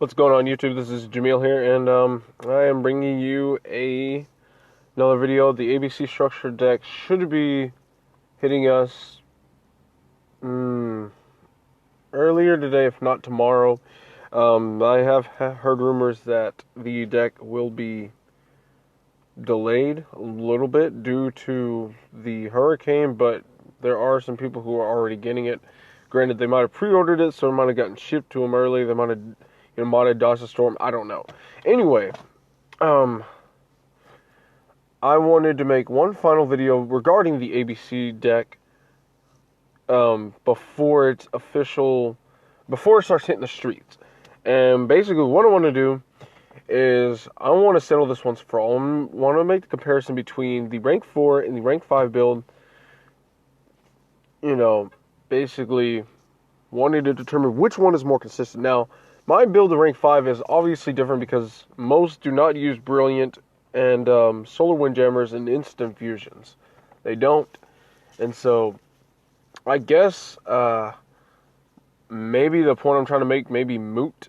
What's going on YouTube? This is Jamil here, and I am bringing you another video. The ABC structure deck should be hitting us earlier today, if not tomorrow. I have heard rumors that the deck will be delayed a little bit due to the hurricane, but there are some people who are already getting it. Granted, they might have pre-ordered it, so it might have gotten shipped to them early. They might have modded dodge the storm. I don't know. Anyway, I wanted to make one final video regarding the ABC deck before it starts hitting the streets. And basically, what I want to do is I want to settle this once for all. I want to make the comparison between the rank 4 and the rank 5 build. Basically wanting to determine which one is more consistent. Now, my build of rank 5 is obviously different because most do not use Brilliant and Solar Windjammers and Instant Fusions. They don't. And so, I guess maybe the point I'm trying to make may be moot.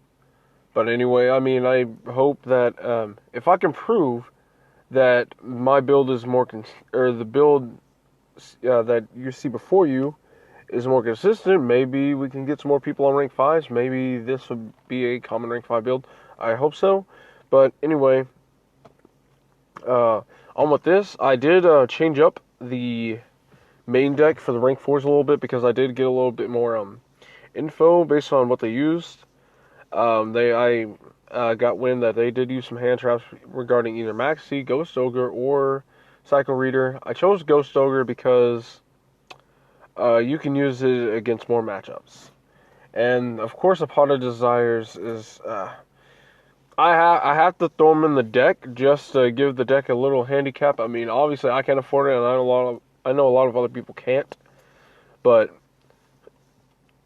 But anyway, I mean, I hope that if I can prove that my build is the build that you see before you is more consistent, maybe we can get some more people on rank 5s. Maybe this would be a common rank 5 build. I hope so. But anyway, on with this, I did change up the main deck for the rank 4s a little bit because I did get a little bit more info based on what they used. I got wind that they did use some hand traps regarding either Maxi, Ghost Ogre, or Psycho Reader. I chose Ghost Ogre because you can use it against more matchups. And of course, a Pot of Desires is I have to throw them in the deck just to give the deck a little handicap. I mean, obviously I can't afford it, and I know a lot of other people can't. But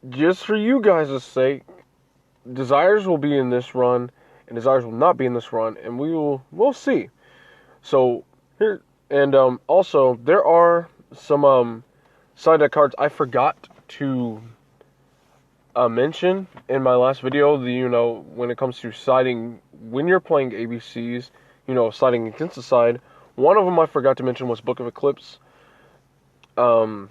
just for you guys' sake, Desires will be in this run, and Desires will not be in this run, and we'll see. So here, and also there are some side deck cards I forgot to mention in my last video. When it comes to siding when you're playing ABCs, siding against the side. One of them I forgot to mention was Book of Eclipse. One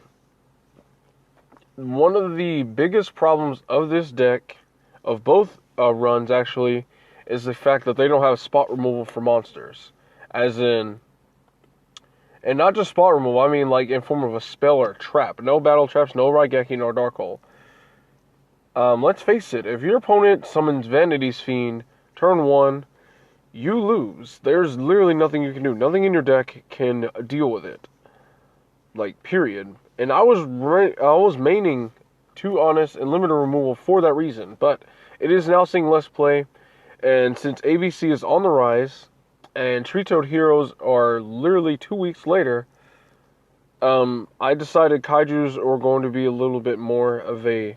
of the biggest problems of this deck, of both runs actually, is the fact that they don't have spot removal for monsters. As in, and not just spot removal, I mean like in form of a spell or a trap. No battle traps, no Raigeki, nor Dark Hole. Let's face it, if your opponent summons Vanity's Fiend, turn 1, you lose. There's literally nothing you can do. Nothing in your deck can deal with it. Like, period. And I was maining 2 Honest and limited removal for that reason. But it is now seeing less play. And since ABC is on the rise, and Tree Toad Heroes are literally 2 weeks later, I decided Kaijus are going to be a little bit more of a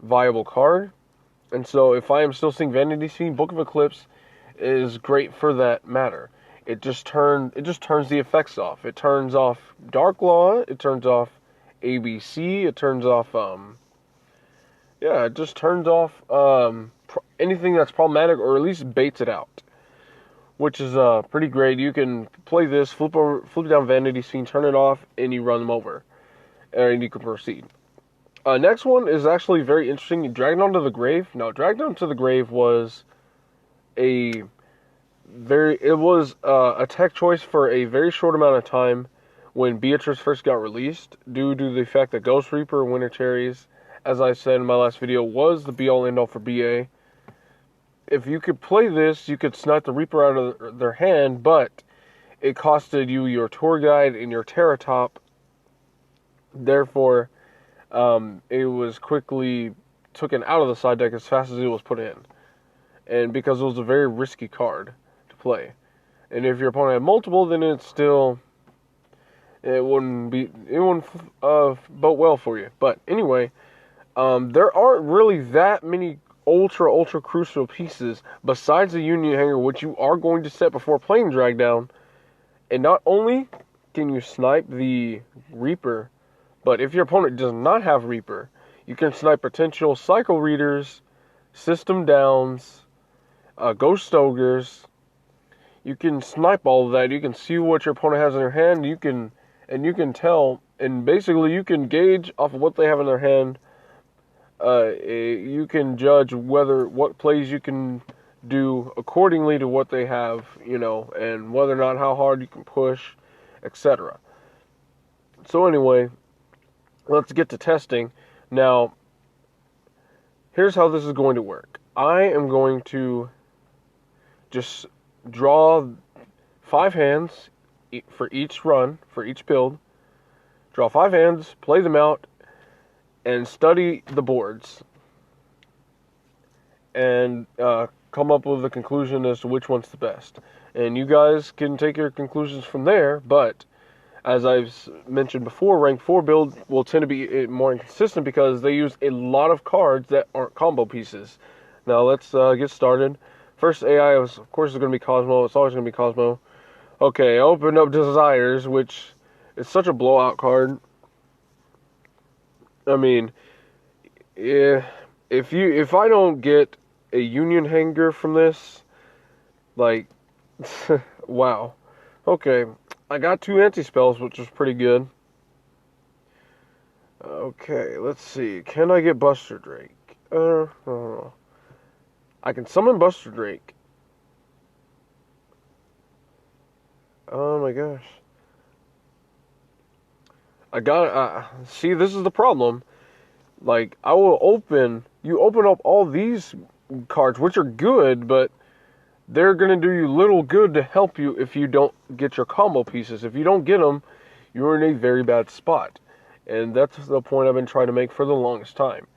viable card. And so if I am still seeing Vanity's Fiend, Book of Eclipse is great for that matter. It just turns the effects off. It turns off Dark Law, it turns off ABC, it turns off it just turns off anything that's problematic, or at least baits it out, which is pretty great. You can play this, flip down Vanity's Fiend, turn it off, and you run them over, and you can proceed. Next one is actually very interesting. Dragon to the Grave. Now, Dragon to the Grave was a tech choice for a very short amount of time when Beatrice first got released, due to the fact that Ghost Reaper, Winter Cherries, as I said in my last video, was the be-all end-all for BA. If you could play this, you could snipe the Reaper out of their hand, but it costed you your Tour Guide and your Terratop. Therefore, it was quickly taken out of the side deck as fast as it was put in. And because it was a very risky card to play. And if your opponent had multiple, then it wouldn't bode well for you. But anyway, there aren't really that many ultra crucial pieces besides the Union Hanger, which you are going to set before playing Drag Down. And not only can you snipe the Reaper, but if your opponent does not have Reaper, you can snipe potential Psycho Readers, System Downs, Ghost Ogres. You can snipe all of that. You can see what your opponent has in their hand. You can tell, and basically you can gauge off of what they have in their hand. You can judge what plays you can do accordingly to what they have, and whether or not how hard you can push, etc. So anyway, let's get to testing. Now, here's how this is going to work. I am going to just draw 5 hands for each run, for each build. Draw 5 hands, play them out, and study the boards. And come up with a conclusion as to which one's the best. And you guys can take your conclusions from there, but as I've mentioned before, rank 4 build will tend to be more inconsistent because they use a lot of cards that aren't combo pieces. Now let's get started. First AI, of course, is going to be Cosmo. It's always going to be Cosmo. Okay, open up Desires, which is such a blowout card. I mean, if I don't get a Union Hanger from this, like, wow. Okay, I got 2 anti-spells, which was pretty good. Okay, let's see. Can I get Buster Drake? I don't know. I can summon Buster Drake. Oh my gosh. see, this is the problem. Like, you open up all these cards, which are good, but they're going to do you little good to help you if you don't get your combo pieces. If you don't get them, you're in a very bad spot. And that's the point I've been trying to make for the longest time.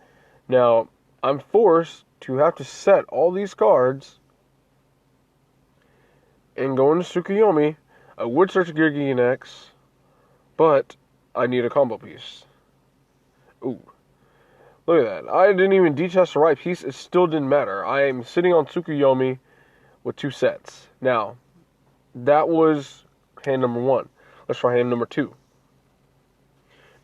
Now, I'm forced to have to set all these cards and go into Tsukuyomi. I would search Giganex, but I need a combo piece. Ooh. Look at that. I didn't even detach the right piece. It still didn't matter. I am sitting on Tsukuyomi with 2 sets. Now, that was hand number 1. Let's try hand number 2.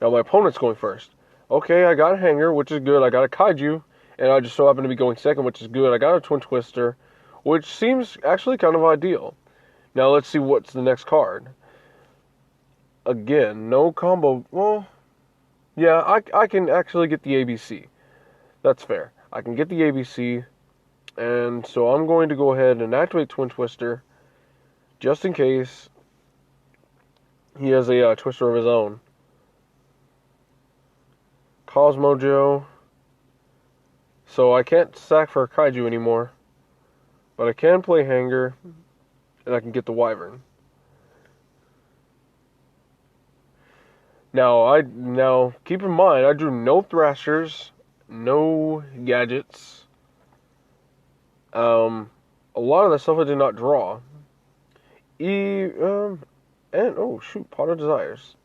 Now, my opponent's going first. Okay, I got a Hanger, which is good. I got a Kaiju, and I just so happen to be going second, which is good. I got a Twin Twister, which seems actually kind of ideal. Now, let's see what's the next card. Again, no combo. Well, yeah, I can actually get the ABC. That's fair. I can get the ABC, and so I'm going to go ahead and activate Twin Twister, just in case he has a Twister of his own. Cosmo Joe. So I can't sack for a Kaiju anymore, but I can play Hanger, and I can get the Wyvern. Now keep in mind, I drew no Thrashers, no Gadgets. A lot of the stuff I did not draw. And oh shoot, Pot of Desires.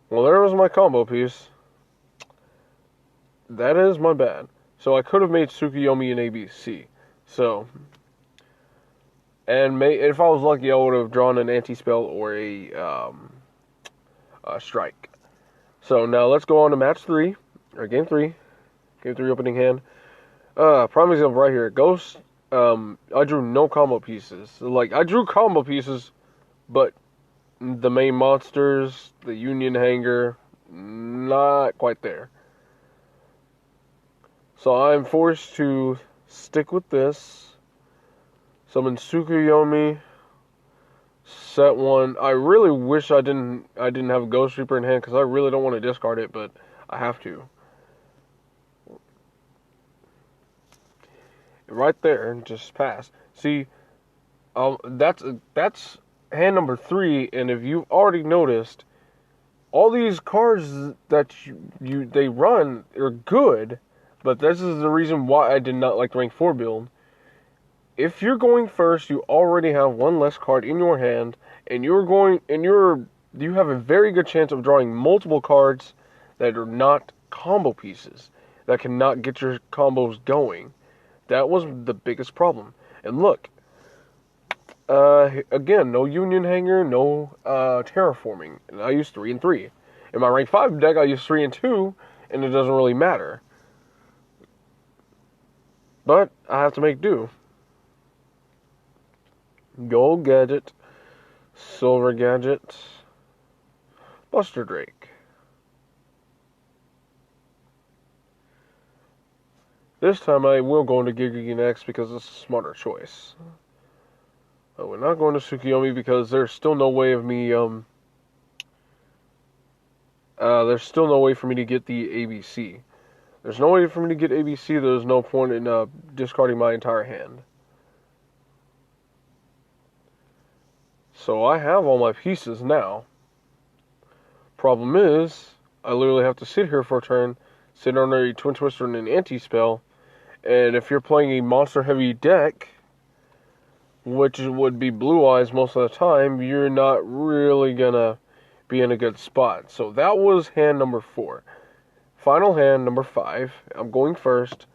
Well, there was my combo piece. That is my bad. So I could have made Tsukuyomi an ABC. So, and if I was lucky, I would have drawn an anti-spell or a strike. So now let's go on to match 3, or game 3. Game 3 opening hand. Prime example right here. Ghost. I drew no combo pieces. Like, I drew combo pieces, but the main monsters, the Union Hanger, not quite there. So I'm forced to stick with this. Summon Tsukuyomi. Set 1. I really wish I didn't have a Ghost Reaper in hand, because I really don't want to discard it, but I have to. Right there, just pass. See, that's hand number 3, and if you've already noticed, all these cards that they run are good, but this is the reason why I did not like the rank 4 build. If you're going first, you already have 1 less card in your hand, and you have a very good chance of drawing multiple cards that are not combo pieces, that cannot get your combos going. That was the biggest problem. And look, again, no Union Hanger, no Terraforming. And I used 3 and 3. In my rank 5 deck, I used 3 and 2, and it doesn't really matter. But I have to make do. Gold Gadget, Silver Gadget, Buster Drake. This time I will go into Giga next because it's a smarter choice. But we're not going to Tsukiyomi because there's still no way of me, there's still no way for me to get the ABC. There's no way for me to get ABC, there's no point in discarding my entire hand. So I have all my pieces now. Problem is, I literally have to sit here for a turn, sit on a Twin Twister and an anti-spell, and if you're playing a monster-heavy deck, which would be Blue Eyes most of the time, you're not really gonna be in a good spot. So that was hand number 4. Final hand, number 5. I'm going first.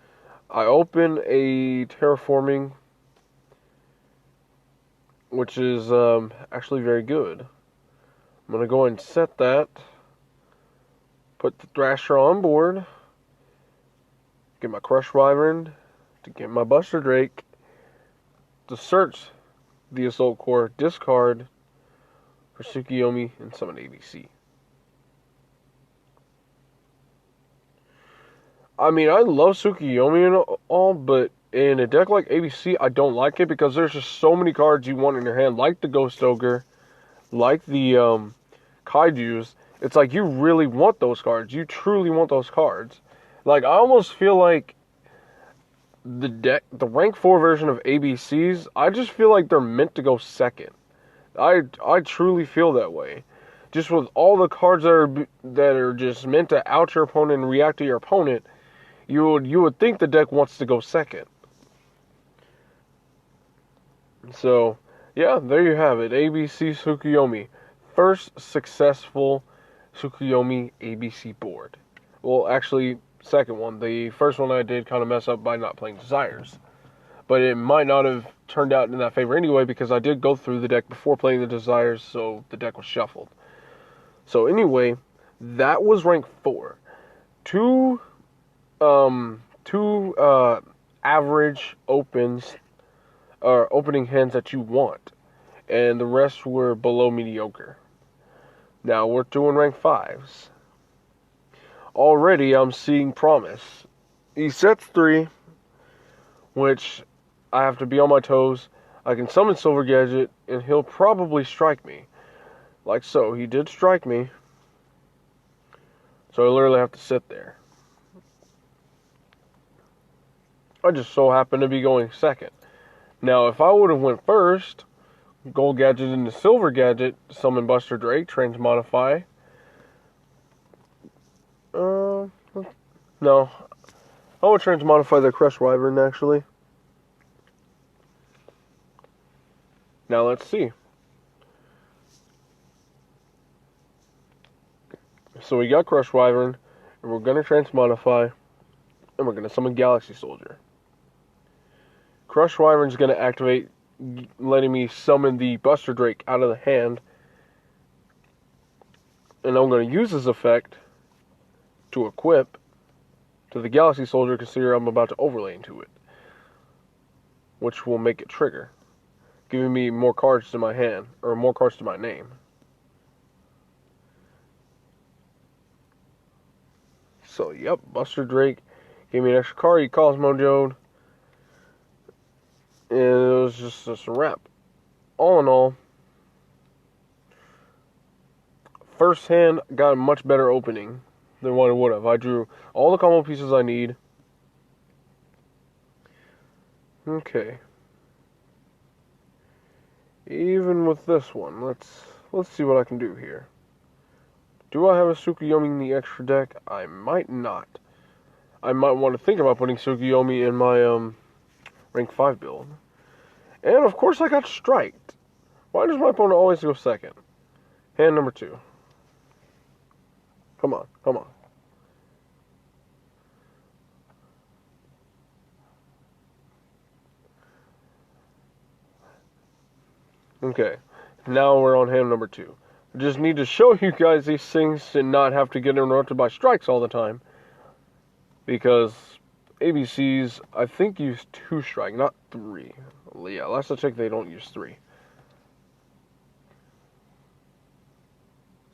I open a Terraforming, which is actually very good. I'm going to go and set that. Put the Thrasher on board. Get my Crush Wyvern. To get my Buster Drake. To search the Assault Core. Discard for Tsukiyomi and summon ABC. I mean, I love Tsukiyomi and all, but in a deck like ABC, I don't like it because there's just so many cards you want in your hand, like the Ghost Ogre, like the Kaijus. It's like you really want those cards. You truly want those cards. Like, I almost feel like the rank 4 version of ABCs, I just feel like they're meant to go second. I truly feel that way. Just with all the cards that are just meant to out your opponent and react to your opponent, you would think the deck wants to go second. So, yeah, there you have it. ABC Tsukiyomi. First successful Tsukiyomi ABC board. Well, actually, second one. The first one I did kind of mess up by not playing Desires. But it might not have turned out in that favor anyway because I did go through the deck before playing the Desires, so the deck was shuffled. So anyway, that was rank 4. Two average opening hands that you want, and the rest were below mediocre. Now we're doing rank 5s. Already I'm seeing promise. He sets 3, which I have to be on my toes. I can summon Silver Gadget, and he'll probably strike me. Like so. He did strike me. So I literally have to sit there. I just so happen to be going second. Now, if I would have went first, Gold Gadget into Silver Gadget, summon Buster Drake, transmodify. No. I would transmodify the Crush Wyvern, actually. Now, let's see. So we got Crush Wyvern, and we're going to transmodify, and we're going to summon Galaxy Soldier. Crush Wyvern's going to activate, letting me summon the Buster Drake out of the hand. And I'm going to use this effect to equip to the Galaxy Soldier, consider I'm about to overlay into it. Which will make it trigger, giving me more cards to my hand, or more cards to my name. So, yep, Buster Drake gave me an extra card, he Cosmo Jode. And it was just a wrap. All in all, first hand got a much better opening than what it would have. I drew all the combo pieces I need. Okay. Even with this one, let's see what I can do here. Do I have a Tsukiyomi in the extra deck? I might not. I might want to think about putting Tsukiyomi in my rank 5 build. And of course I got striked. Why does my opponent always go second? Hand number 2. Come on, come on. Okay, now we're on hand number 2. I just need to show you guys these things and not have to get interrupted by strikes all the time. Because ABCs, I think, use 2 strike, not 3. Yeah, last I checked, they don't use 3.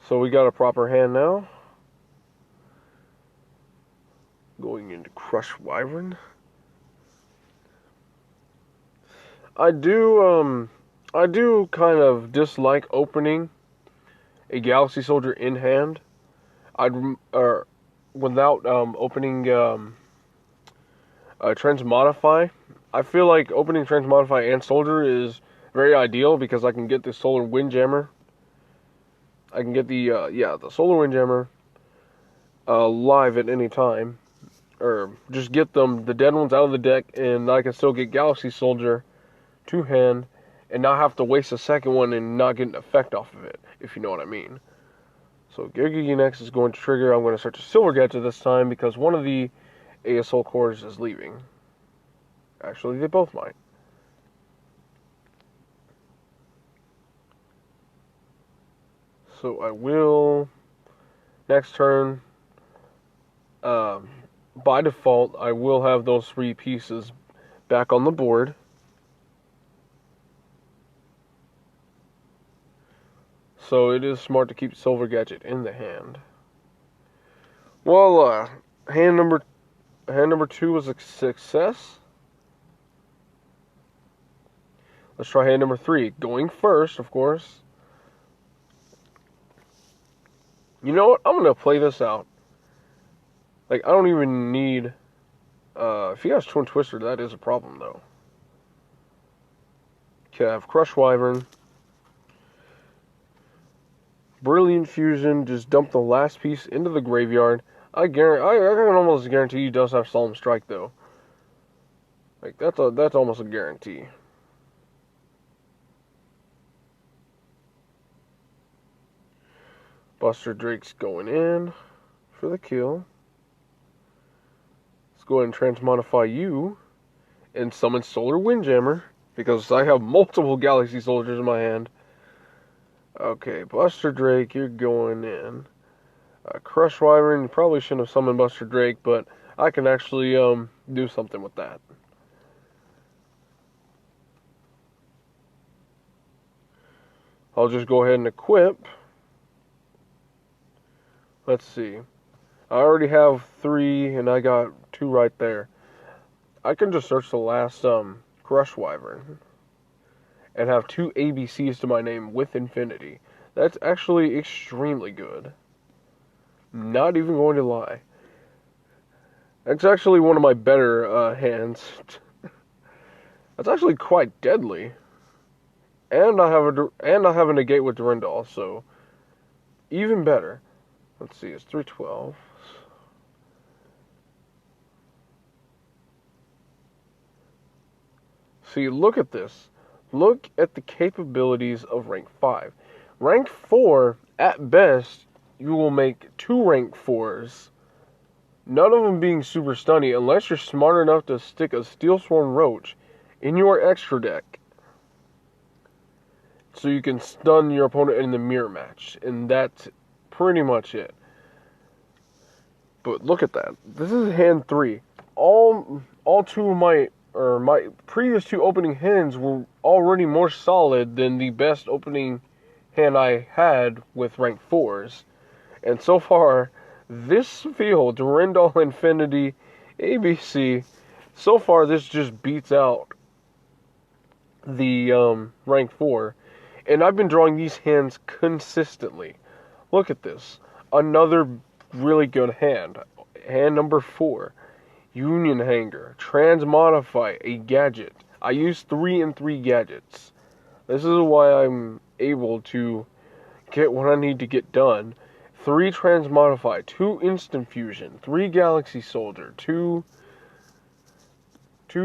So we got a proper hand now. Going into Crush Wyvern. I do kind of dislike opening a Galaxy Soldier in hand. Without opening Transmodify. I feel like opening Transmodify and Soldier is very ideal because I can get the Solar Windjammer. I can get the Solar Windjammer live at any time, or just get the dead ones out of the deck, and I can still get Galaxy Soldier to hand and not have to waste a second one and not get an effect off of it, if you know what I mean. So Gigagenex is going to trigger. I'm going to search a Silver Gadget this time because one of the ASL cores is leaving. Actually, they both might. So I will, next turn, by default, I will have those 3 pieces back on the board. So it is smart to keep Silver Gadget in the hand. Well, hand number 2 was a success. Let's try hand number 3. Going first, of course. You know what? I'm going to play this out. Like, I don't even need... if he has Twin Twister, that is a problem, though. Okay, I have Crush Wyvern. Brilliant Fusion, just dump the last piece into the graveyard. I can almost guarantee he does have Solemn Strike, though. Like, that's almost a guarantee. Buster Drake's going in for the kill. Let's go ahead and Transmodify you and summon Solar Windjammer because I have multiple Galaxy Soldiers in my hand. Okay, Buster Drake, you're going in. Crush Wyvern, you probably shouldn't have summoned Buster Drake, but I can actually do something with that. I'll just go ahead and equip. Let's see. I already have 3, and I got 2 right there. I can just search the last Crush Wyvern and have 2 ABCs to my name with Infinity. That's actually extremely good. Not even going to lie. That's actually one of my better hands. That's actually quite deadly. And I have a negate with Durandal, so even better. Let's see, it's 312. See, look at this. Look at the capabilities of rank 5. Rank 4, at best, you will make 2 rank 4s. None of them being super stunny unless you're smart enough to stick a Steel Swarm Roach in your extra deck. So you can stun your opponent in the mirror match. And that's pretty much it. But look at that. This is hand 3. All 2 of my previous 2 opening hands were already more solid than the best opening hand I had with rank 4s. And so far, this field, Durandal Infinity, ABC, so far this just beats out the rank 4. And I've been drawing these hands consistently. Look at this. Another really good hand. Hand number 4. Union Hanger, Transmodify, a gadget. I use 3 and 3 gadgets. This is why I'm able to get what I need to get done. 3 Transmodify, 2 Instant Fusion, 3 Galaxy Soldier, 2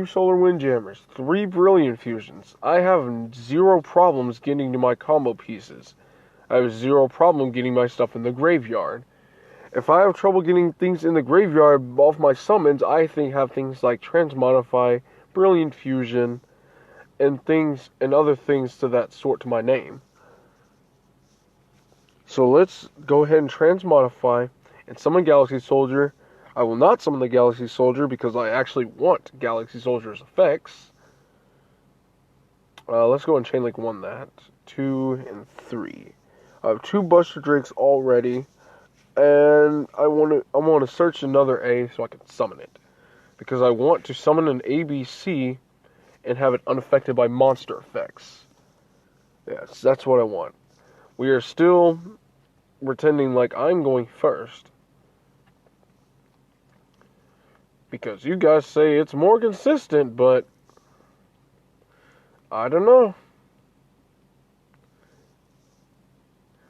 Solar Windjammers, 3 Brilliant Fusions. I have 0 problems getting to my combo pieces. I have 0 problem getting my stuff in the graveyard. If I have trouble getting things in the graveyard off my summons, I have things like Transmodify, Brilliant Fusion, and other things to that sort to my name. So let's go ahead and Transmodify and summon Galaxy Soldier. I will not summon the Galaxy Soldier because I actually want Galaxy Soldier's effects. Let's go and Chain Link 1 that. 2 and 3. I have 2 Buster Drakes already, and I want to search another A so I can summon it. Because I want to summon an ABC and have it unaffected by monster effects. Yes, that's what I want. We are still pretending like I'm going first. Because you guys say it's more consistent, but I don't know.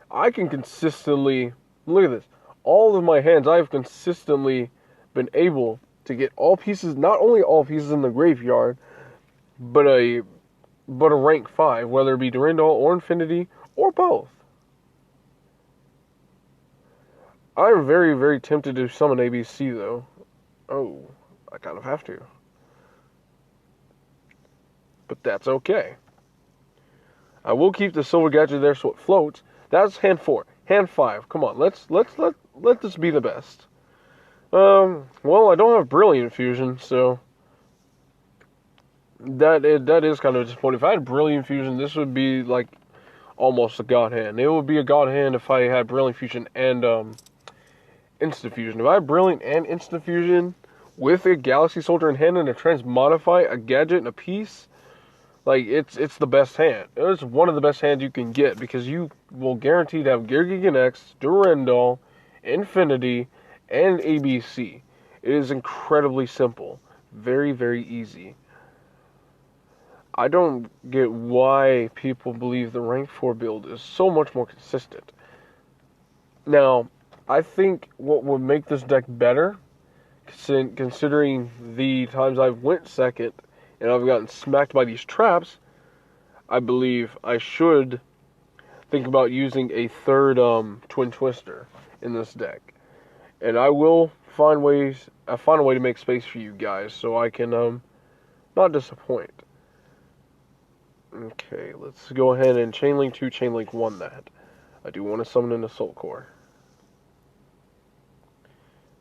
I can consistently, look at this, all of my hands, I've consistently been able to get all pieces, not only all pieces in the graveyard, but a rank 5, whether it be Durandal or Infinity, or both. I'm very, very tempted to summon ABC, though. Oh, I kind of have to. But that's okay. I will keep the Silver Gadget there so it floats. That's hand 4. Hand 5. Come on, let this be the best. Well, I don't have Brilliant Fusion, so that is kind of disappointing. If I had Brilliant Fusion, this would be like almost a God Hand. It would be a God Hand if I had Brilliant Fusion and Instant Fusion. If I had Brilliant and Instant Fusion with a Galaxy Soldier in hand and a Transmodify, a gadget, and a piece, like, it's the best hand. It's one of the best hands you can get because you will guarantee to have Gear X, Durandal, Infinity, and ABC. It is incredibly simple. Very, very easy. I don't get why people believe the rank 4 build is so much more consistent. Now, I think what would make this deck better, considering the times I've went second, and I've gotten smacked by these traps, I believe I should think about using a third Twin Twister in this deck. And I will find a way to make space for you guys so I can not disappoint. Okay, let's go ahead and Chain Link 2, Chain Link 1 that. I do want to summon an Assault Core,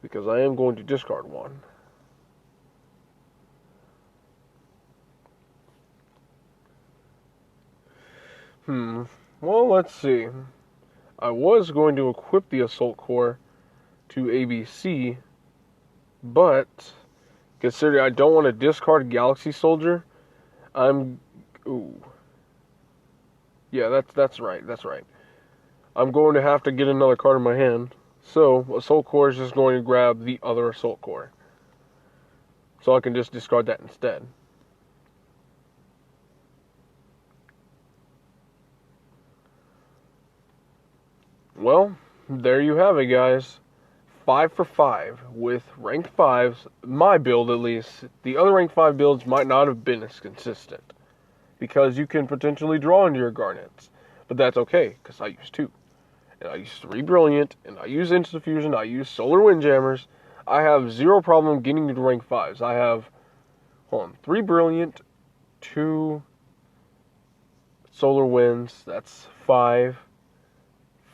because I am going to discard one. Well, let's see. I was going to equip the Assault Core to ABC, but considering I don't want to discard Galaxy Soldier, ooh. Yeah, that's right. I'm going to have to get another card in my hand. So, Assault Core is just going to grab the other Assault Core. So I can just discard that instead. Well, there you have it, guys. 5 for 5 with ranked 5s, my build at least. The other ranked 5 builds might not have been as consistent, because you can potentially draw into your Garnets. But that's okay, because I use 2. And I use 3 Brilliant, and I use Instant Fusion, I use Solar Windjammers. I have zero problem getting to rank 5s. I have, 3 Brilliant, 2 Solar Winds, that's 5.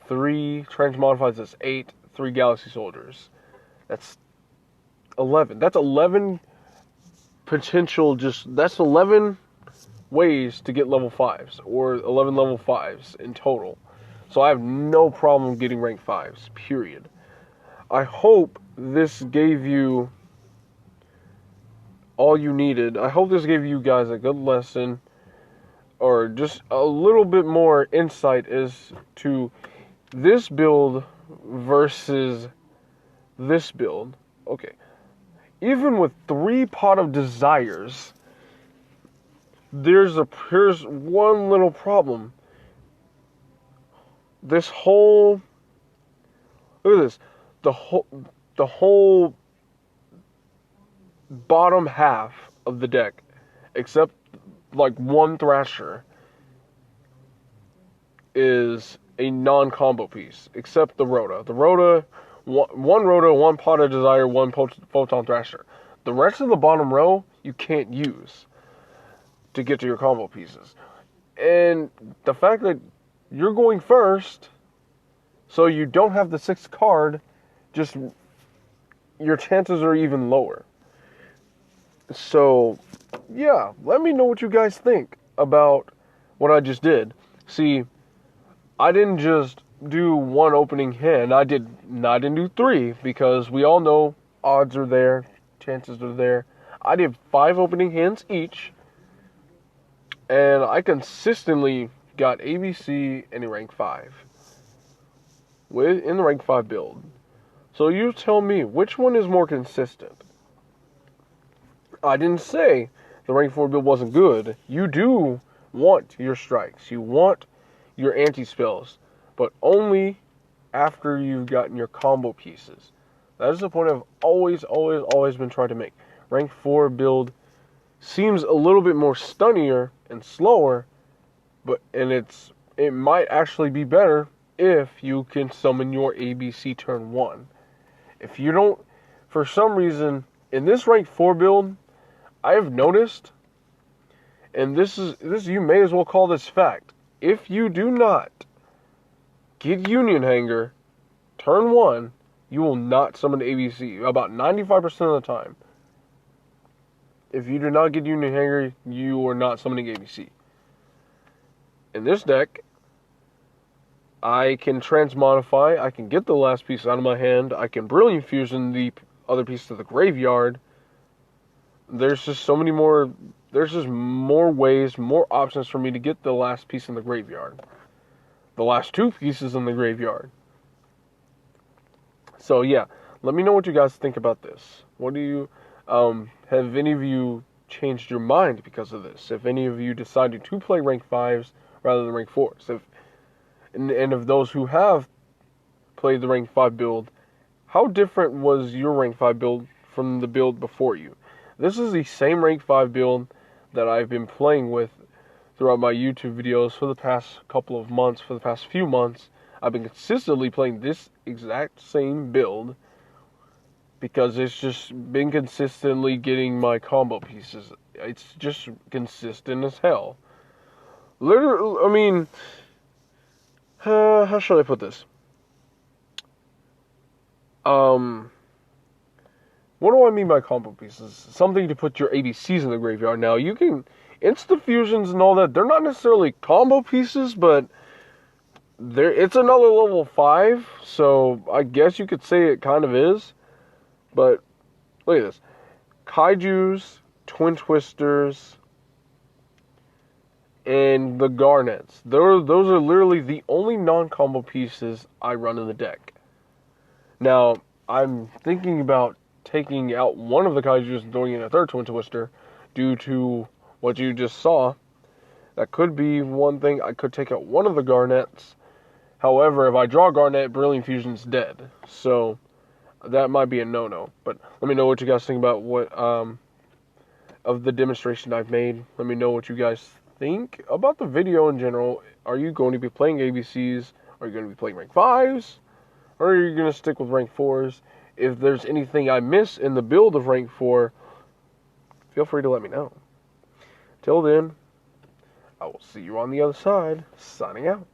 3 Transmodifies, that's 8. 3 Galaxy Soldiers, that's 11. That's 11 potential, that's 11 ways to get level 5s, or 11 level 5s in total. So I have no problem getting rank 5s, period. I hope this gave you all you needed. I hope this gave you guys a good lesson, or just a little bit more insight as to this build versus this build. Okay. Even with 3 Pot of Desires, here's one little problem. Look at this. The whole bottom half of the deck, except like 1 Thrasher, is a non-combo piece, except the Rhoda. The Rhoda, one Rhoda, 1 Pot of Desire, 1 Photon Thrasher. The rest of the bottom row, you can't use to get to your combo pieces. And the fact that you're going first, so you don't have the 6th card, just your chances are even lower. So, yeah, let me know what you guys think about what I just did. See, I didn't just do one opening hand. I didn't do 3 because we all know odds are there, chances are there. I did 5 opening hands each, and I consistently got ABC in a rank 5 in the rank 5 build. So you tell me, which one is more consistent? I didn't say the rank 4 build wasn't good. You do want your strikes. You want your anti-spells, but only after you've gotten your combo pieces. That is the point I've always been trying to make. Rank 4 build seems a little bit more stunnier and slower, but it might actually be better if you can summon your ABC turn 1. If you don't, for some reason, in this rank 4 build, I have noticed, and this you may as well call this fact. If you do not get Union Hanger turn 1, you will not summon ABC about 95% of the time. If you do not get Union Hanger, you are not summoning ABC. In this deck, I can transmodify, I can get the last piece out of my hand, I can Brilliant Fusion the other piece to the graveyard. There's just more ways, more options for me to get the last piece in the graveyard. The last 2 pieces in the graveyard. So yeah, let me know what you guys think about this. What do you, have any of you changed your mind because of this? If any of you decided to play rank 5s rather than rank 4s? And of those who have played the rank 5 build, how different was your rank 5 build from the build before you? This is the same rank 5 build that I've been playing with throughout my YouTube videos for the past couple of months, for the past few months. I've been consistently playing this exact same build because it's just been consistently getting my combo pieces. It's just consistent as hell. Literally, I mean, how should I put this? What do I mean by combo pieces? Something to put your ABCs in the graveyard. Now, you can Insta Fusions and all that, they're not necessarily combo pieces, but it's another level 5, so I guess you could say it kind of is. But look at this. Kaijus, Twin Twisters, and the Garnets. Those are literally the only non-combo pieces I run in the deck. Now, I'm thinking about taking out one of the Kaijus and throwing in a third Twin Twister due to what you just saw. That could be one thing. I could take out one of the Garnets. However, if I draw Garnet, Brilliant Fusion's dead. So that might be a no-no. But let me know what you guys think about what of the demonstration I've made. Let me know what you guys think about the video in general. Are you going to be playing ABCs? Are you going to be playing rank 5s? Or are you going to stick with rank 4s? If there's anything I miss in the build of rank 4, feel free to let me know. Till then, I will see you on the other side. Signing out.